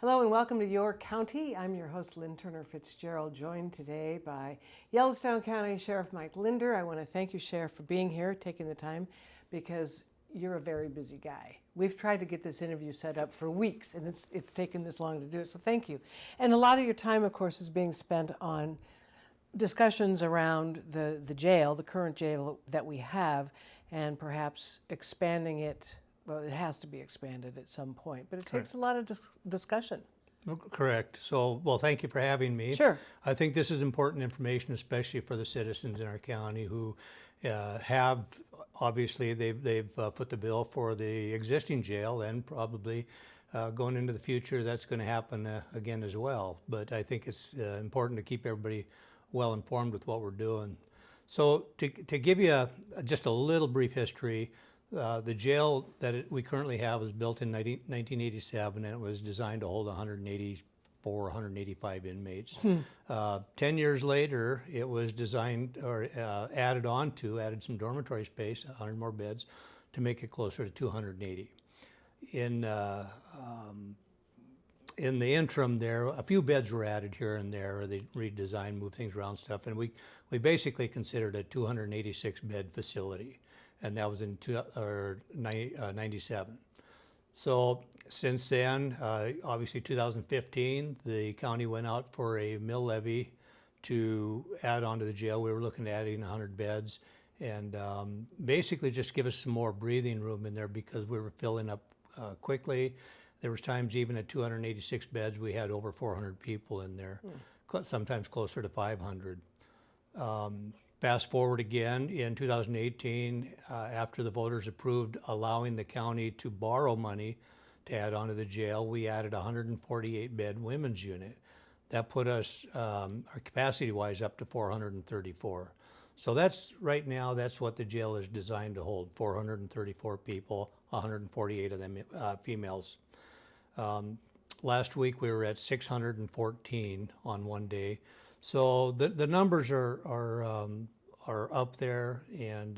Hello and welcome to Your County. I'm your host, Lynne Turner Fitzgerald, joined today by Yellowstone County Sheriff Mike Linder. I want to thank you, Sheriff, for being here, taking the time, because you're a very busy guy. We've tried to get this interview set up for weeks, and it's taken this long to do it, so thank you. And a lot of your time, of course, is being spent on discussions around the jail, the current jail that we have, and perhaps expanding it. Well, it has to be expanded at some point, but it takes a lot of discussion. Correct. So, well, thank you for having me. Sure. I think this is important information, especially for the citizens in our county who have, obviously, they've put the bill for the existing jail, and probably going into the future, that's going to happen again as well. But I think it's important to keep everybody well informed with what we're doing. So, to give you just a little brief history, the jail that we currently have was built in 1987, and it was designed to hold 184, 185 inmates. 10 years later, it was designed or added some dormitory space, 100 more beds, to make it closer to 280. In the interim there, a few beds were added here and there. They redesigned, moved things around stuff, and we basically considered a 286 bed facility. And that was in 97. So since then, obviously 2015, the county went out for a mill levy to add on to the jail. We were looking at adding 100 beds, and basically just give us some more breathing room in there because we were filling up quickly. There was times even at 286 beds, we had over 400 people in there, sometimes closer to 500. Fast forward again in 2018, after the voters approved allowing the county to borrow money to add on to the jail, we added a 148-bed women's unit. That put us, our capacity-wise, up to 434. So right now, that's what the jail is designed to hold, 434 people, 148 of them females. Last week, we were at 614 on one day. So the numbers are up there, and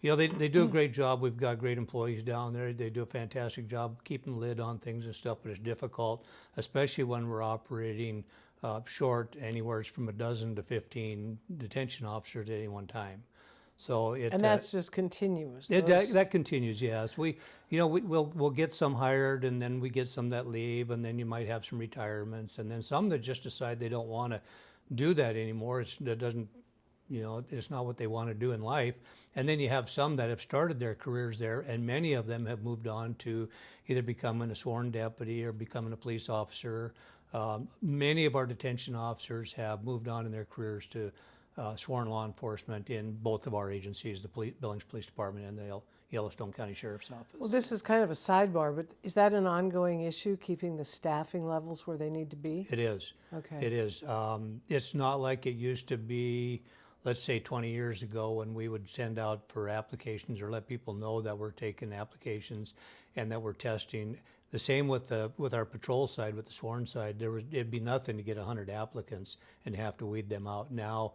they do a great job. We've got great employees down there. They do a fantastic job keeping the lid on things and stuff, but it's difficult, especially when we're operating short, anywhere from a dozen to 15 detention officers at any one time. So and that's just continuous. That continues, yes. We'll get some hired, and then we get some that leave, and then you might have some retirements, and then some that just decide they don't want to do that anymore. It's not what they want to do in life. And then you have some that have started their careers there, and many of them have moved on to either becoming a sworn deputy or becoming a police officer. Many of our detention officers have moved on in their careers to sworn law enforcement in both of our agencies, the Billings Police Department and the Yellowstone County Sheriff's Office. Well, this is kind of a sidebar, but is that an ongoing issue, keeping the staffing levels where they need to be? It is. Okay. It is. It's not like it used to be, let's say 20 years ago, when we would send out for applications or let people know that we're taking applications and that we're testing. The same with our patrol side, with the sworn side. It'd be nothing to get 100 applicants and have to weed them out. Now,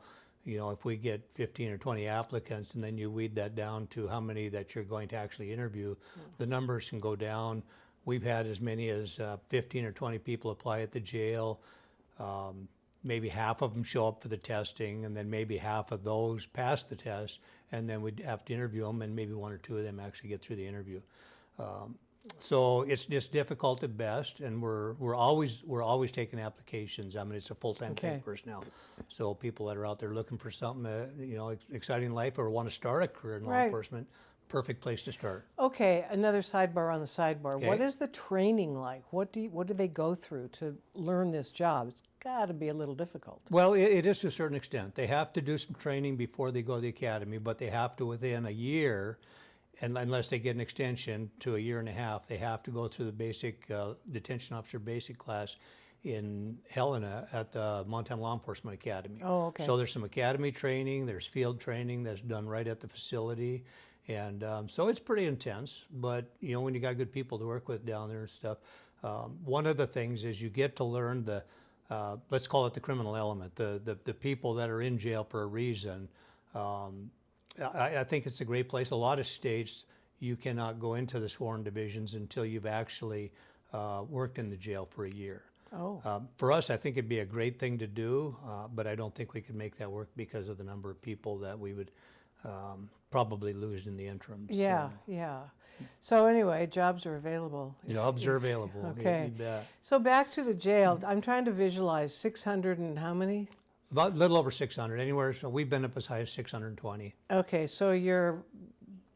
if we get 15 or 20 applicants and then you weed that down to how many that you're going to actually interview, the numbers can go down. We've had as many as 15 or 20 people apply at the jail. Maybe half of them show up for the testing, and then maybe half of those pass the test, and then we'd have to interview them, and maybe one or two of them actually get through the interview. So it's just difficult at best, and we're always taking applications. I mean, it's a full-time thing for us now. So people that are out there looking for something, exciting in life, or want to start a career in law enforcement, perfect place to start. Okay, another sidebar on the sidebar. Okay. What is the training like? What do they go through to learn this job? It's got to be a little difficult. Well, it is to a certain extent. They have to do some training before they go to the academy, but they have to, within a year, and unless they get an extension to a year and a half, they have to go through the basic detention officer basic class in Helena at the Montana Law Enforcement Academy. Oh, okay. So there's some academy training, there's field training that's done right at the facility, and so it's pretty intense. But when you got good people to work with down there and stuff, one of the things is you get to learn the let's call it the criminal element, the people that are in jail for a reason. I think it's a great place. A lot of states, you cannot go into the sworn divisions until you've actually worked in the jail for a year. Oh, For us, I think it'd be a great thing to do, but I don't think we could make that work because of the number of people that we would probably lose in the interim. yeah, yeah. So anyway, jobs are available. Jobs are available. Okay. You bet. So back to the jail. I'm trying to visualize 600 and how many? About a little over 600 anywhere. So we've been up as high as 620. Okay, so you're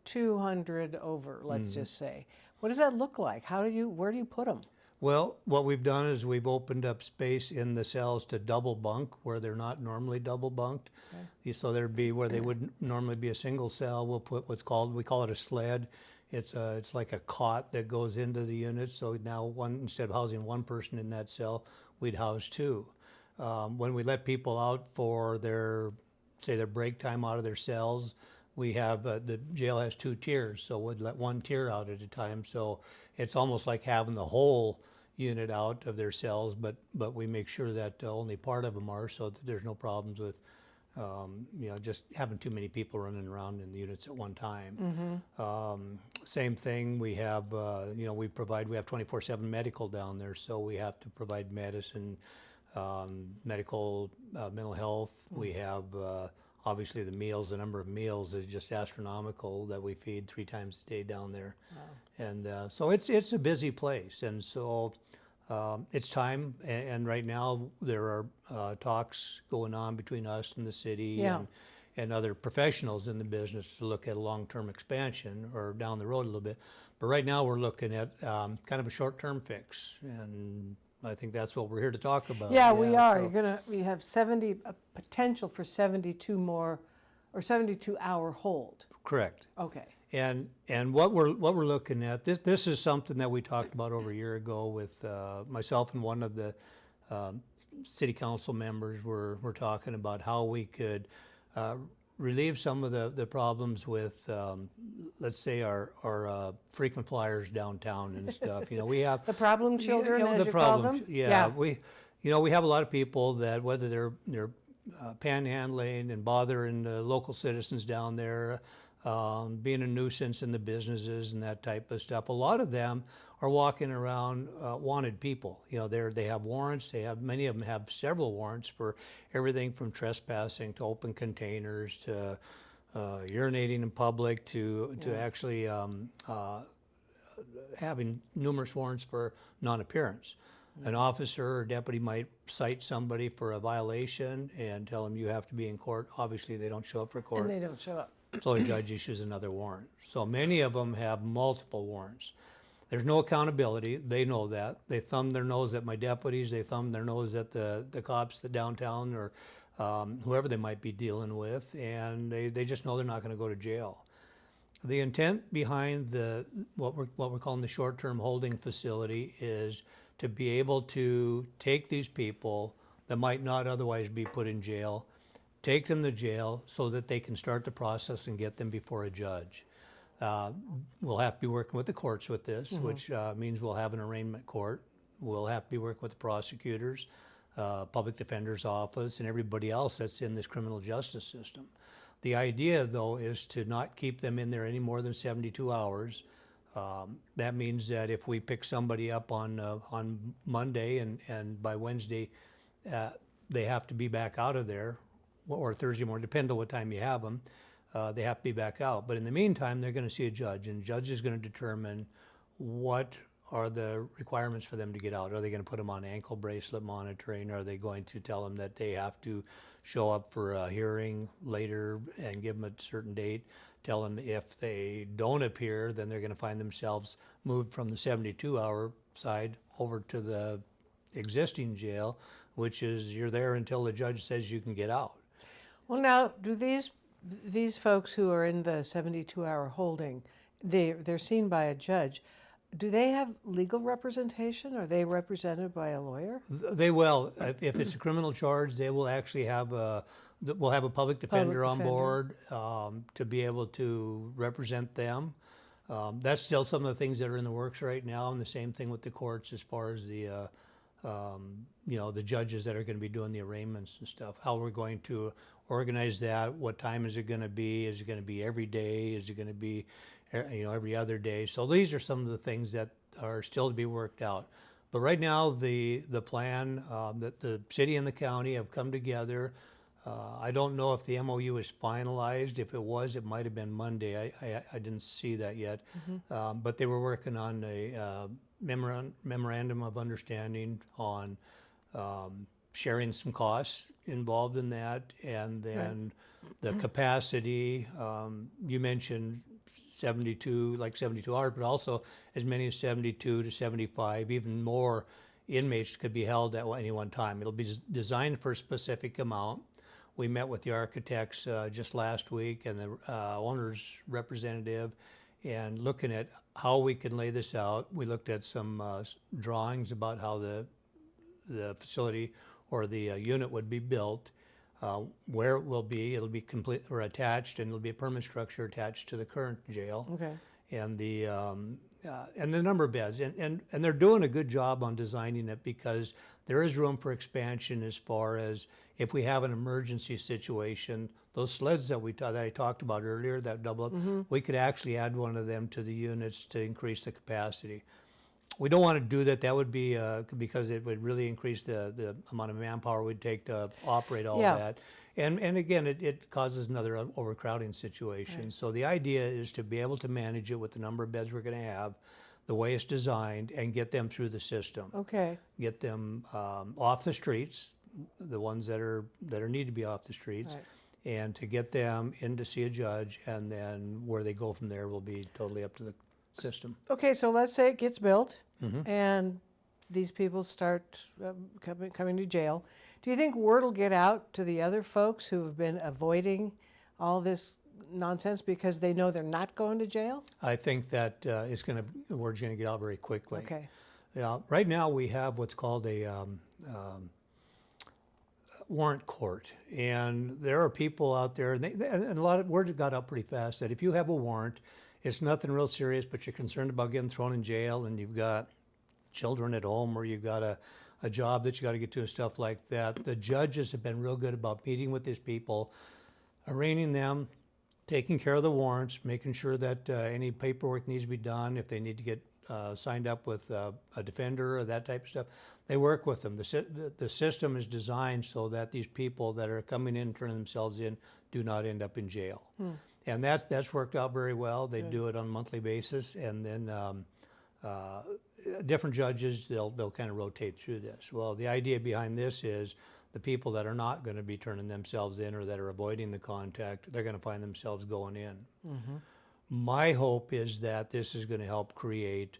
200 over, let's just say. What does that look like? Where do you put them? Well, what we've done is we've opened up space in the cells to double bunk where they're not normally double bunked. Okay. So there'd be where they would normally be a single cell. We'll put we call it a sled. It's like a cot that goes into the unit. So now instead of housing one person in that cell, we'd house two. When we let people out for their break time out of their cells, we have the jail has two tiers, so we'd let one tier out at a time. So it's almost like having the whole unit out of their cells, but we make sure that only part of them are, so that there's no problems with just having too many people running around in the units at one time. Same thing, we have we have 24/7 medical down there, so we have to provide medicine, medical, mental health. We have obviously the meals. The number of meals is just astronomical that we feed 3 times a day down there. Wow. And so it's a busy place, and so it's time. And right now there are talks going on between us and the city and other professionals in the business to look at a long-term expansion or down the road a little bit. But right now we're looking at kind of a short-term fix, and I think that's what we're here to talk about. Yeah, we are. We have a potential for 72 more, or 72-hour hold. Correct. Okay. And what we're looking at, this is something that we talked about over a year ago with myself and one of the city council members. We're talking about how we could relieve some of the problems with, let's say, our frequent flyers downtown and stuff. We have the problem children, as the you problems. call them. Yeah, we have a lot of people that whether they're panhandling and bothering the local citizens down there, being a nuisance in the businesses and that type of stuff. A lot of them are walking around wanted people. They have warrants. Many of them have several warrants for everything from trespassing to open containers to urinating in public to actually having numerous warrants for non-appearance. An officer or deputy might cite somebody for a violation and tell them you have to be in court. Obviously, they don't show up for court. And they don't show up. So a judge issues another warrant. So many of them have multiple warrants. There's no accountability. They know that. They thumb their nose at my deputies. They thumb their nose at the cops that downtown or whoever they might be dealing with, and they just know they're not going to go to jail. The intent behind what we're calling the short-term holding facility is to be able to take these people that might not otherwise be put in jail, take them to jail so that they can start the process and get them before a judge. We'll have to be working with the courts with this, which means we'll have an arraignment court. We'll have to be working with the prosecutors, public defender's office, and everybody else that's in this criminal justice system. The idea, though, is to not keep them in there any more than 72 hours. That means that if we pick somebody up on Monday and by Wednesday they have to be back out of there, or Thursday morning, depending on what time you have them, they have to be back out. But in the meantime, they're going to see a judge, and the judge is going to determine what are the requirements for them to get out. Are they going to put them on ankle bracelet monitoring? Are they going to tell them that they have to show up for a hearing later and give them a certain date? Tell them if they don't appear, then they're going to find themselves moved from the 72-hour side over to the existing jail, which is you're there until the judge says you can get out. Well, now, do these folks who are in the 72-hour holding, they're seen by a judge, do they have legal representation? Are they represented by a lawyer? They will. If it's a criminal charge, they will actually have we'll have a public defender on board to be able to represent them. That's still some of the things that are in the works right now, and the same thing with the courts as far as the judges that are going to be doing the arraignments and stuff. How we're going to organize that? What time is it going to be? Is it going to be every day? Is it going to be every other day. So these are some of the things that are still to be worked out. But right now, the plan that the city and the county have come together. I don't know if the MOU is finalized. If it was, it might have been Monday. I didn't see that yet. But they were working on a memorandum of understanding on sharing some costs involved in that, and then the capacity. You mentioned 72, like 72 hours, but also as many as 72 to 75, even more inmates could be held at any one time. It'll be designed for a specific amount. We met with the architects just last week and the owner's representative, and looking at how we can lay this out. We looked at some drawings about how the facility or the unit would be built, where it will be. It'll be complete or attached, and it'll be a permanent structure attached to the current jail. Okay. And the number of beds, and they're doing a good job on designing it, because there is room for expansion as far as if we have an emergency situation. Those sleds that I talked about earlier that double up, we could actually add one of them to the units to increase the capacity. We don't want to do that. That would be because it would really increase the amount of manpower we'd take to operate all that. And again, it causes another overcrowding situation. Right. So the idea is to be able to manage it with the number of beds we're going to have, the way it's designed, and get them through the system. Okay. Get them off the streets, the ones that need to be off the streets, right, and to get them in to see a judge, and then where they go from there will be totally up to the system. Okay, so let's say it gets built, and these people start coming to jail. Do you think word will get out to the other folks who have been avoiding all this nonsense because they know they're not going to jail? I think that the word's going to get out very quickly. Okay. Right now we have what's called a warrant court, and there are people out there, and a lot of word got out pretty fast that if you have a warrant, it's nothing real serious, but you're concerned about getting thrown in jail, and you've got children at home, or you've got a job that you got to get to and stuff like that. The judges have been real good about meeting with these people, arraigning them, taking care of the warrants, making sure that any paperwork needs to be done. If they need to get signed up with a defender or that type of stuff, they work with them. The system is designed so that these people that are coming in and turning themselves in do not end up in jail. And that's worked out very well. They do it on a monthly basis, and then different judges, they'll kind of rotate through this. Well, the idea behind this is the people that are not going to be turning themselves in or that are avoiding the contact, they're going to find themselves going in. My hope is that this is going to help create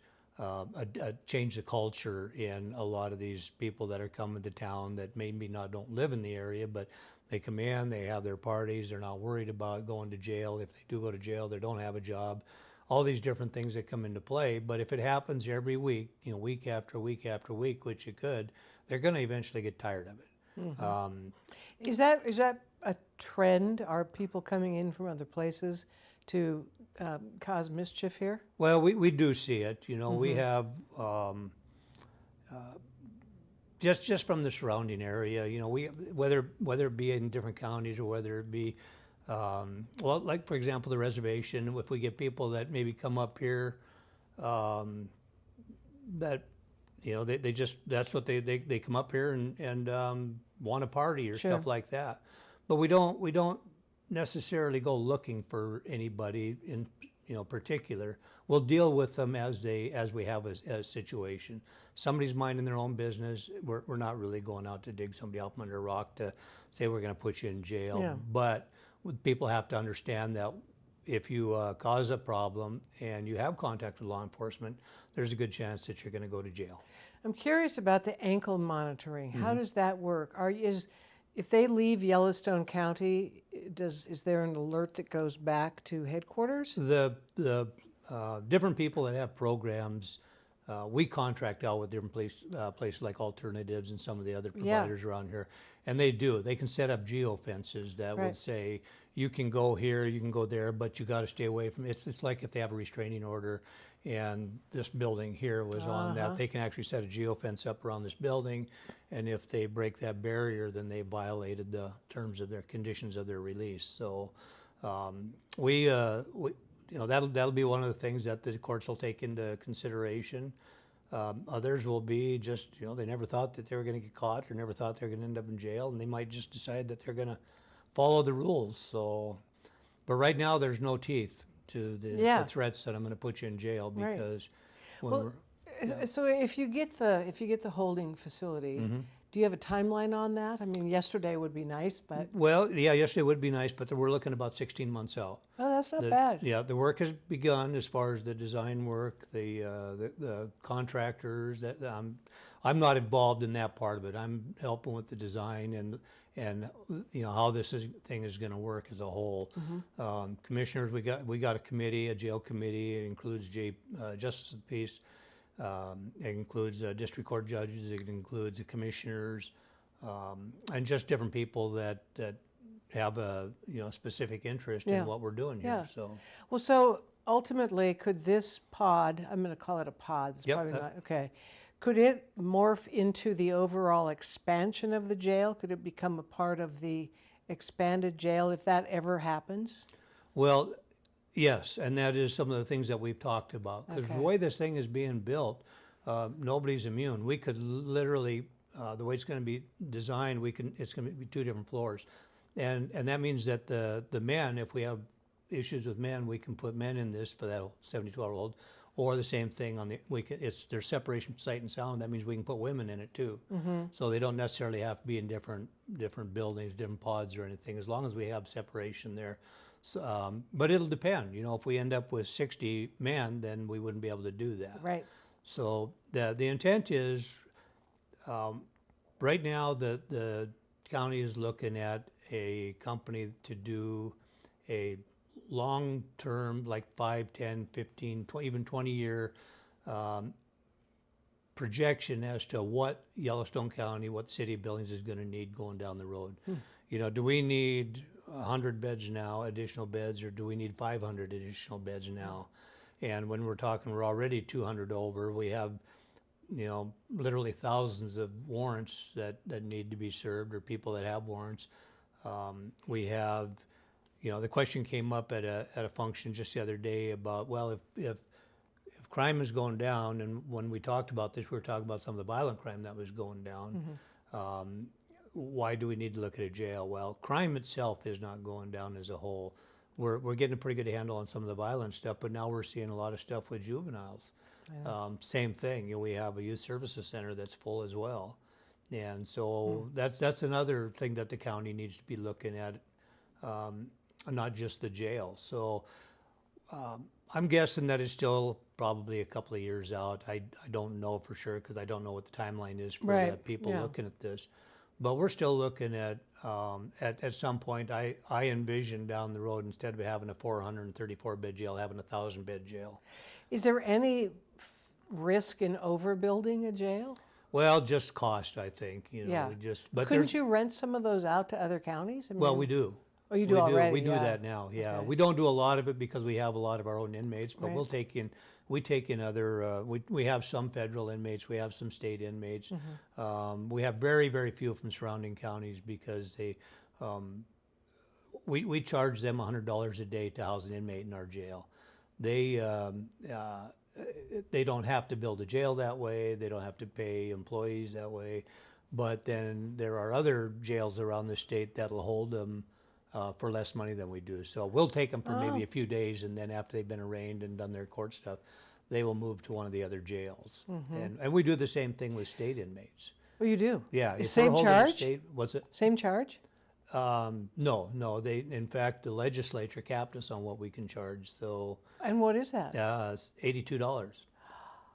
change the culture in a lot of these people that are coming to town that maybe don't live in the area, but they come in, they have their parties, they're not worried about going to jail. If they do go to jail, they don't have a job. All these different things that come into play. But if it happens every week, week after week after week, which it could, they're going to eventually get tired of it. Is that a trend? Are people coming in from other places to cause mischief here? Well, we do see it. We have just from the surrounding area. Whether it be in different counties or whether it be like for example the reservation. If we get people that maybe come up here, that they just that's what they come up here and want a party or stuff like that. But we don't necessarily go looking for anybody in particular. We'll deal with them as we have a situation. Somebody's minding their own business. We're not really going out to dig somebody up under a rock to say we're going to put you in jail. Yeah. But people have to understand that if you cause a problem and you have contact with law enforcement, there's a good chance that you're going to go to jail. I'm curious about the ankle monitoring. How does that work? If they leave Yellowstone County, is there an alert that goes back to headquarters? The different people that have programs, we contract out with different places like Alternatives and some of the other providers around here, and they can set up geofences that will say you can go here, you can go there, but you got to stay away from it. It's like if they have a restraining order and this building here was on that, they can actually set a geofence up around this building, and if they break that barrier, then they violated the terms of their conditions of their release. So that'll be one of the things that the courts will take into consideration. Others will be just, they never thought that they were going to get caught or never thought they were going to end up in jail, and they might just decide that they're going to follow the rules. So, but right now there's no teeth to the threats that I'm going to put you in jail because So if you get the holding facility, do you have a timeline on that? I mean, yesterday would be nice, but Well, yeah, yesterday would be nice, but we're looking about 16 months out. oh, that's not bad. Yeah, the work has begun as far as the design work, the contractors. That I'm not involved in that part of it. I'm helping with the design and how thing is going to work as a whole. Commissioners, we got a committee, a jail committee. It includes justice of the peace. It includes district court judges. It includes the commissioners, and just different people that have a specific interest in what we're doing here. So, well, so ultimately, could this pod? I'm going to call it a pod. It's Yep, probably not okay. Could it morph into the overall expansion of the jail? Could it become a part of the expanded jail if that ever happens? well, yes, and that is some of the things that we've talked about. Because the way this thing is being built, nobody's immune. We could literally, the way it's going to be designed, it's going to be 2 different floors, and that means that the men, if we have issues with men, we can put men in this for that 72-hour-old, or the same thing there's separation of sight and sound. That means we can put women in it too. So they don't necessarily have to be in different buildings, different pods or anything, as long as we have separation there. So, but it'll depend. If we end up with 60 men, then we wouldn't be able to do that. Right. So the intent is, right now the county is looking at a company to do a long-term, like 5, 10, 15, 20, even 20-year projection as to what Yellowstone County, what the city of Billings is going to need going down the road. Do we need 100 beds now, additional beds, or do we need 500 additional beds now? And when we're talking, we're already 200 over. We have, literally thousands of warrants that need to be served, or people that have warrants. We have, the question came up at a function just the other day about, well, if crime is going down, and when we talked about this, we were talking about some of the violent crime that was going down. Why do we need to look at a jail? Well, crime itself is not going down as a whole. We're getting a pretty good handle on some of the violent stuff, but now we're seeing a lot of stuff with juveniles. Same thing. We have a youth services center that's full as well, and so that's another thing that the county needs to be looking at, not just the jail. So I'm guessing that it's still probably a couple of years out. I don't know for sure because I don't know what the timeline is for the people looking at this. But we're still looking at some point, I envision down the road, instead of having a 434-bed jail, having a 1,000-bed jail. Is there any risk in overbuilding a jail? Well, just cost, I think. But couldn't you rent some of those out to other counties? I mean, well, we do. Oh, you do already? We do that now, yeah. Okay. We don't do a lot of it because we have a lot of our own inmates, but we take in other, we have some federal inmates, we have some state inmates. We have very, very few from surrounding counties because we charge them $100 a day to house an inmate in our jail. They don't have to build a jail that way, they don't have to pay employees that way, but then there are other jails around the state that'll hold them for less money than we do. So we'll take them for maybe a few days, and then after they've been arraigned and done their court stuff, they will move to one of the other jails. And we do the same thing with state inmates. Oh, you do? Yeah. Same charge? What's it? Same charge? No. In fact, the legislature capped us on what we can charge. So. And what is that? It's $82.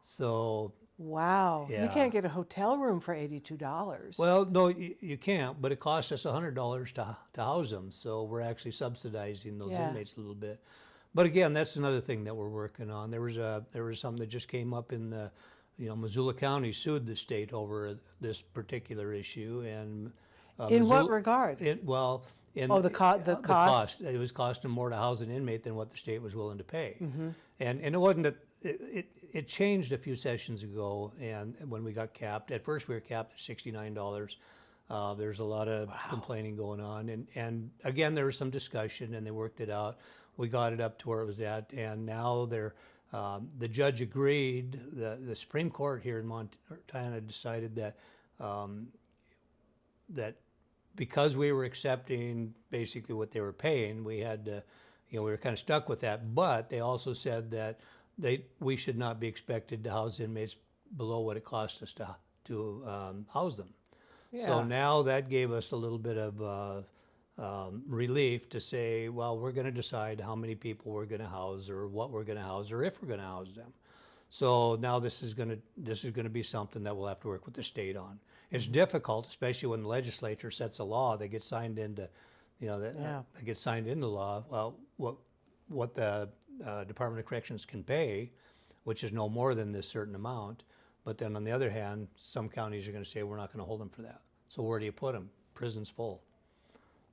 So. Wow. Yeah. You can't get a hotel room for $82. Well, no, you can't, but it costs us $100 to house them, so we're actually subsidizing those inmates a little bit. But again, that's another thing that we're working on. There was something that just came up in the, Missoula County sued the state over this particular issue, and in what regard? The cost. It was costing more to house an inmate than what the state was willing to pay, and it wasn't that. It changed a few sessions ago, and when we got capped, at first we were capped at $69. There's a lot of complaining going on, and again there was some discussion, and they worked it out. we got it up to where it was at, and now the judge agreed. The Supreme Court here in Montana decided that that because we were accepting basically what they were paying, we had to, we were kind of stuck with that. But they also said that we should not be expected to house inmates below what it cost us to house them. Yeah. So now that gave us a little bit of relief to say, well, we're going to decide how many people we're going to house, or what we're going to house, or if we're going to house them. So now this is going to be something that we'll have to work with the state on. It's difficult, especially when the legislature sets a law. They get signed into, they get signed into law. Well, what the Department of Corrections can pay, which is no more than this certain amount. But then on the other hand, some counties are going to say we're not going to hold them for that. So where do you put them? Prison's full.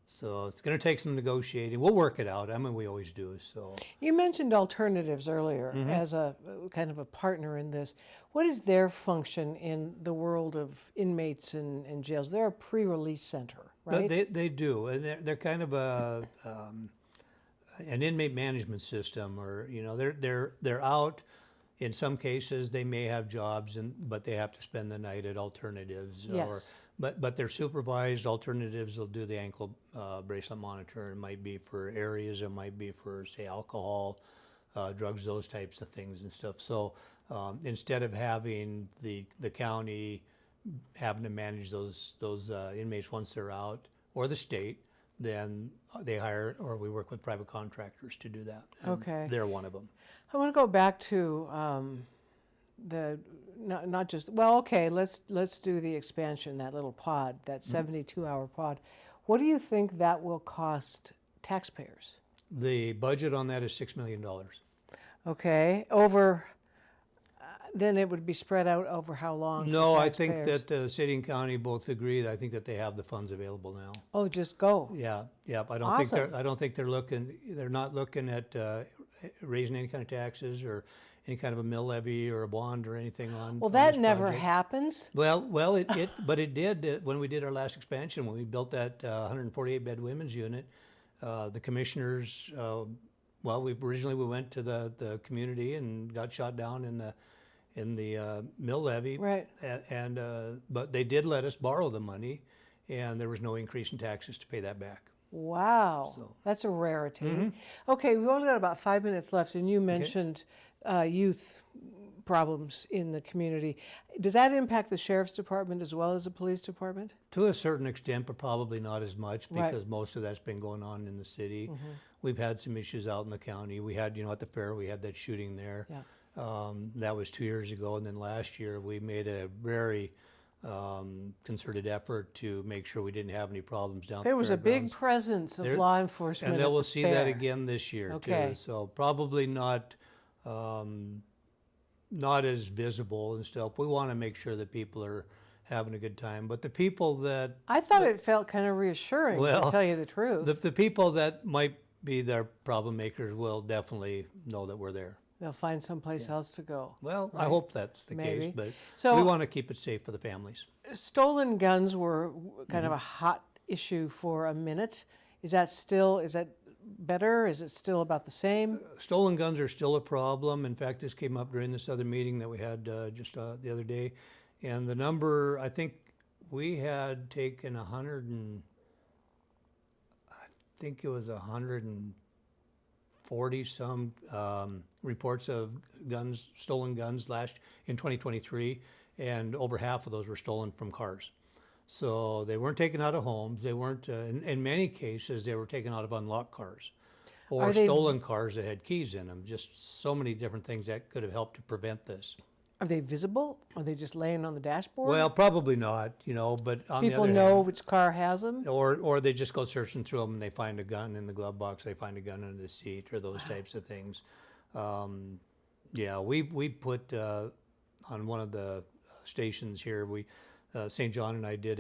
So it's going to take some negotiating. We'll work it out. I mean, we always do. So You mentioned alternatives earlier as a kind of a partner in this. What is their function in the world of inmates and jails? They're a pre-release center, right? They do, and they're kind of an inmate management system, or they're out. In some cases, they may have jobs, but they have to spend the night at alternatives. Yes. But they're supervised. Alternatives will do the ankle bracelet monitor. It might be for areas. It might be for, say, alcohol, drugs, those types of things and stuff. So instead of having the county having to manage those inmates once they're out, or the state, then they hire, or we work with private contractors to do that. And Okay. they're one of them. I want to go back to not just, well, okay, let's do the expansion, that little pod, that 72-hour pod. What do you think that will cost taxpayers? The budget on that is $6 million. Okay, over, then it would be spread out over how long? for No, I think taxpayers? that city and county both agree. I think that they have the funds available now. Oh, just go. Yeah. I don't Awesome. think I don't think they're not looking at raising any kind of taxes or any kind of a mill levy or a bond or anything on. Well, on that this never project. happens. But it did when we did our last expansion, when we built that 148-bed women's unit. The commissioners, we went to the community and got shot down in the mill levy. Right. But they did let us borrow the money, and there was no increase in taxes to pay that back. Wow, So- that's a rarity. Okay, we've only got about 5 minutes left, and you mentioned youth problems in the community. Does that impact the sheriff's department as well as the police department? To a certain extent, but probably not as much, Right. because most of that's been going on in the city. We've had some issues out in the county. We had, at the fair, we had that shooting there. Yeah. That was 2 years ago, and then last year we made a very concerted effort to make sure we didn't have any problems down at the There was a big fairgrounds. presence of law enforcement And at then we'll the see fair. that again this year Okay. too. So probably not as visible and stuff. We want to make sure that people are having a good time. But the people that I thought it felt kind of reassuring, Well, to tell you the truth. the people that might be their problem makers will definitely know that we're there. They'll find someplace else to go. Well, I hope that's the Maybe. case, but So- we want to keep it safe for the families. Stolen guns were kind of a hot issue for a minute. Is that better? Is it still about the same? Stolen guns are still a problem. In fact, this came up during this other meeting that we had just the other day. And the number, I think we had taken 140 some reports of stolen guns in 2023, and over half of those were stolen from cars. So they weren't taken out of homes. They weren't, in many cases, they were taken out of unlocked cars or Are they- stolen cars that had keys in them. Just so many different things that could have helped to prevent this. Are they visible? Are they just laying on the dashboard? Well, probably not, but on people the other know hand, which car has them. or they just go searching through them and they find a gun in the glove box, they find a gun under the seat, or those types of things. We put on one of the stations here, St. John and I did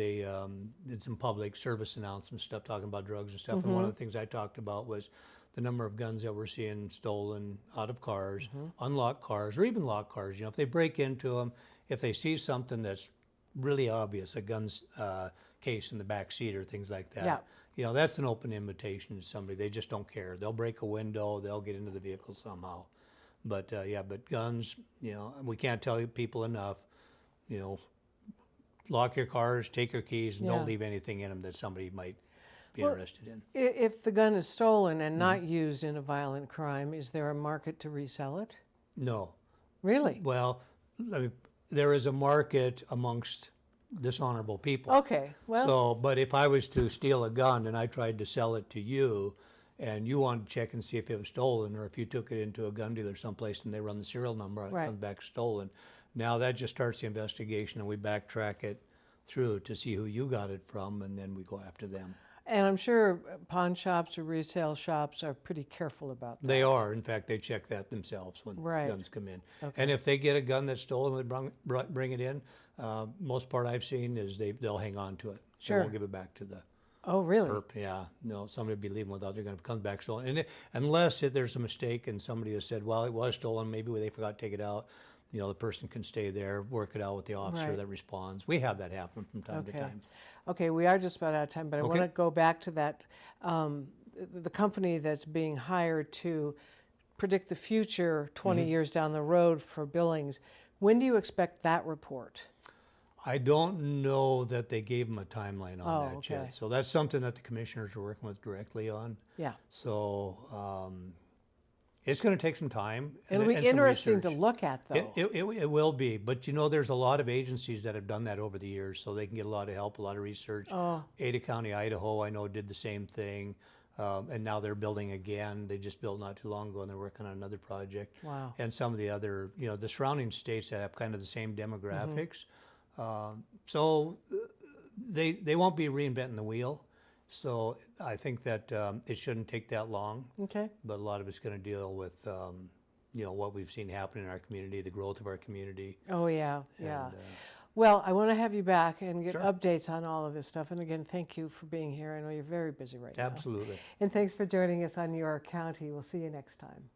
some public service announcement stuff talking about drugs and stuff. And one of the things I talked about was the number of guns that we're seeing stolen out of cars, unlocked cars, or even locked cars. If they break into them, if they see something that's really obvious, a gun's case in the back seat or things like that, Yeah. you know, that's an open invitation to somebody. They just don't care. They'll break a window, they'll get into the vehicle somehow. But yeah, but guns, you know, we can't tell people enough, you know, lock your cars, take your keys, and Yeah. don't leave anything in them that somebody might be Well, interested in. If the gun is stolen and not used in a violent crime, is there a market to resell it? No. Really? Well, I mean, there is a market amongst dishonorable people. Okay, well, So, but if I was to steal a gun and I tried to sell it to you, and you wanted to check and see if it was stolen, or if you took it into a gun dealer someplace and they run the serial number and it Right. comes back stolen, now that just starts the investigation and we backtrack it through to see who you got it from, and then we go after them. and I'm sure pawn shops or resale shops are pretty careful about that. They are. In fact, they check that themselves when Right. guns come in. Okay. And if they get a gun that's stolen, they bring it in. Most part I've seen is they'll hang on to it. Sure. They won't give it back to the Oh, really? perp. Yeah, no, somebody would be leaving without their gun. If it comes back stolen, and unless there's a mistake and somebody has said, well, it was stolen, maybe they forgot to take it out. You know, the person can stay there, work it out with the officer Right. that responds. We have that happen from time to Okay. time. Okay, we are just about out of time, but I want Okay. to go back to that, the company that's being hired to predict the future 20 years down the road for Billings. When do you expect that report? I don't know that they gave them a timeline on Oh, that okay. yet. So that's something that the commissioners are working with directly on. Yeah. So it's going to take some time. It'll be and some interesting to research. look at, though. It will be. But you know, there's a lot of agencies that have done that over the years, so they can get a lot of help, a lot of research. Oh. Ada County, Idaho, I know did the same thing. And now they're building again. They just built not too long ago, and they're working on another project. Wow. And some of the other, you know, the surrounding states that have kind of the same demographics. So they won't be reinventing the wheel. So I think that it shouldn't take that long. Okay. But a lot of it's going to deal with, you know, what we've seen happen in our community, the growth of our community. Oh, yeah, yeah. And, Well, I want to have you back and get Sure. updates on all of this stuff. And again, thank you for being here. I know you're very busy right now. Absolutely. And thanks for joining us on Your County. We'll see you next time.